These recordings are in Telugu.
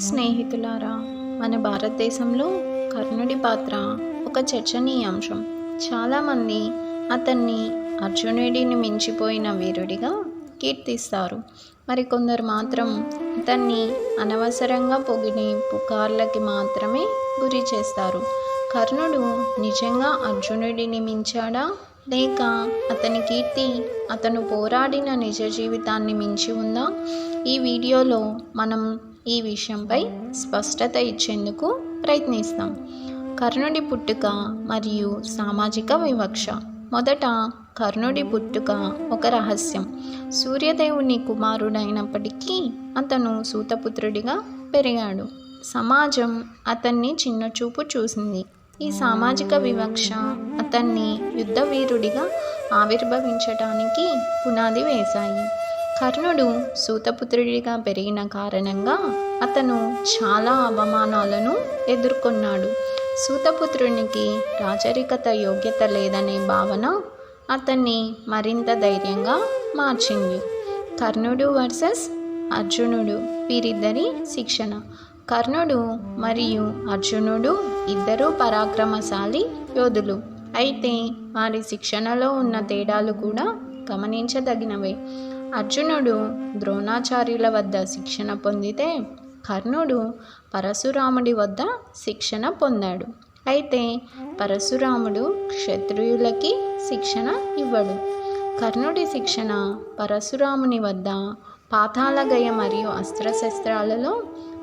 స్నేహితులారా, మన భారతదేశంలో కర్ణుడి పాత్ర ఒక చర్చనీయాంశం. చాలామంది అతన్ని అర్జునుడిని మించిపోయిన వీరుడిగా కీర్తిస్తారు. మరికొందరు మాత్రం అతన్ని అనవసరంగా పొగిడి పుకార్లకి మాత్రమే గురి చేస్తారు. కర్ణుడు నిజంగా అర్జునుడిని మించాడా, లేక అతని కీర్తి అతను పోరాడిన నిజ జీవితాన్ని మించి ఉందా? ఈ వీడియోలో మనం ఈ విషయంపై స్పష్టత ఇచ్చేందుకు ప్రయత్నిస్తాం. కర్ణుడి పుట్టుక మరియు సామాజిక వివక్ష. మొదట కర్ణుడి పుట్టుక ఒక రహస్యం. సూర్యదేవుని కుమారుడైనప్పటికీ అతను సూతపుత్రుడిగా పెరిగాడు. సమాజం అతన్ని చిన్నచూపు చూసింది. ఈ సామాజిక వివక్ష అతన్ని యుద్ధ వీరుడిగా ఆవిర్భవించటానికి పునాది వేశాయి. కర్ణుడు సూతపుత్రుడిగా పెరిగిన కారణంగా అతను చాలా అవమానాలను ఎదుర్కొన్నాడు. సూతపుత్రునికి రాజరికత యోగ్యత లేదనే భావన అతన్ని మరింత ధైర్యంగా మార్చింది. కర్ణుడు వర్సెస్ అర్జునుడు, వీరిద్దరి శిక్షణ. కర్ణుడు మరియు అర్జునుడు ఇద్దరూ పరాక్రమశాలి యోధులు. అయితే వారి శిక్షణలో ఉన్న తేడాలు కూడా గమనించదగినవే. అర్జునుడు ద్రోణాచార్యుల వద్ద శిక్షణ పొందితే, కర్ణుడు పరశురాముడి వద్ద శిక్షణ పొందాడు. అయితే పరశురాముడు క్షత్రియులకి శిక్షణ ఇవ్వడు. కర్ణుడి శిక్షణ పరశురాముని వద్ద పాతాళగయ మరియు అస్త్రశస్త్రాలలో,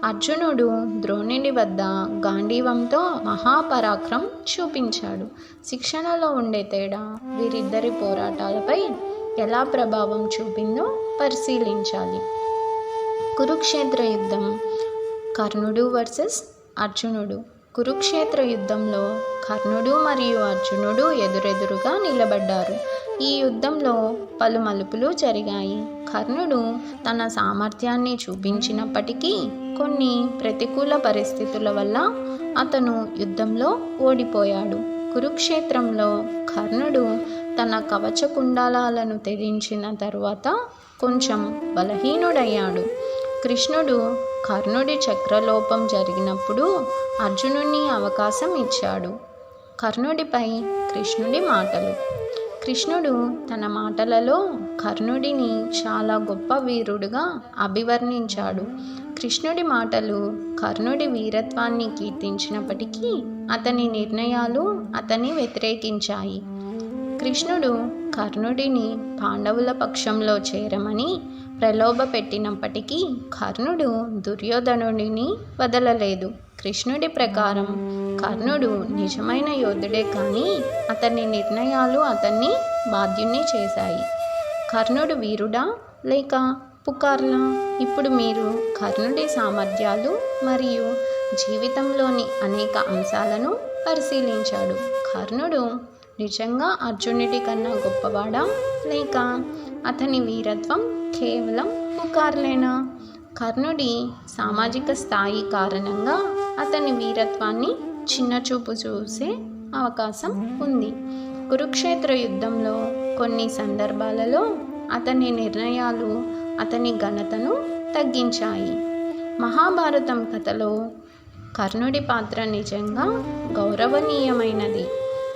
అర్జునుడు ద్రోణుడి వద్ద గాంధీవంతో మహాపరాక్రమం చూపించాడు. శిక్షణలో ఉండే తేడా వీరిద్దరి పోరాటాలపై ఎలా ప్రభావం చూపిందో పరిశీలించాలి. కురుక్షేత్ర యుద్ధం. కర్ణుడు వర్సెస్ అర్జునుడు. కురుక్షేత్ర యుద్ధంలో కర్ణుడు మరియు అర్జునుడు ఎదురెదురుగా నిలబడ్డారు. ఈ యుద్ధంలో పలు మలుపులు జరిగాయి. కర్ణుడు తన సామర్థ్యాన్ని చూపించినప్పటికీ కొన్ని ప్రతికూల పరిస్థితుల వల్ల అతను యుద్ధంలో ఓడిపోయాడు. కురుక్షేత్రంలో కర్ణుడు తన కవచ కుండలాలను త్యజించిన తరువాత కొంచెం బలహీనుడయ్యాడు. కృష్ణుడు కర్ణుడి చక్రలోపం జరిగినప్పుడు అర్జునుడిని అవకాశం ఇచ్చాడు. కర్ణుడిపై కృష్ణుడి మాటలు. కృష్ణుడు తన మాటలలో కర్ణుడిని చాలా గొప్ప వీరుడుగా అభివర్ణించాడు. కృష్ణుడి మాటలు కర్ణుడి వీరత్వాన్ని కీర్తించినప్పటికీ అతని నిర్ణయాలు అతన్ని వ్యతిరేకించాయి. కృష్ణుడు కర్ణుడిని పాండవుల పక్షంలో చేరమని ప్రలోభ పెట్టినప్పటికీ కర్ణుడు దుర్యోధనుడిని వదలలేదు. కృష్ణుడి ప్రకారం కర్ణుడు నిజమైన యోధుడే కానీ అతని నిర్ణయాలు అతన్ని బాధ్యుణ్ణి చేశాయి. కర్ణుడు వీరుడా లేక పుకార్లా? ఇప్పుడు మీరు కర్ణుడి సామర్థ్యాలు మరియు జీవితంలోని అనేక అంశాలను పరిశీలించాడు. కర్ణుడు నిజంగా అర్జునుడి కన్నా గొప్పవాడా, లేక అతని వీరత్వం కేవలం పుకార్లేనా? కర్ణుడి సామాజిక స్థాయి కారణంగా అతని వీరత్వాన్ని చిన్నచూపు చూసే అవకాశం ఉంది. కురుక్షేత్ర యుద్ధంలో కొన్ని సందర్భాలలో అతని నిర్ణయాలు అతని ఘనతను తగ్గించాయి. మహాభారతం కథలో కర్ణుడి పాత్ర నిజంగా గౌరవనీయమైనది,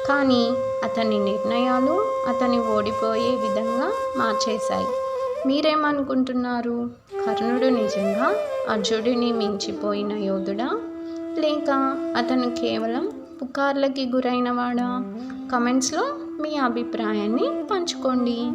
కానీ అతని నిర్ణయాలు అతని ఓడిపోయే విధంగా మార్చేశాయి. మీరేమనుకుంటున్నారు? కర్ణుడు నిజంగా అర్జునుడిని మించిపోయిన యోధుడా, లేక అతను కేవలం పుకార్లకి గురైనవాడా? కమెంట్స్లో మీ అభిప్రాయాన్ని పంచుకోండి.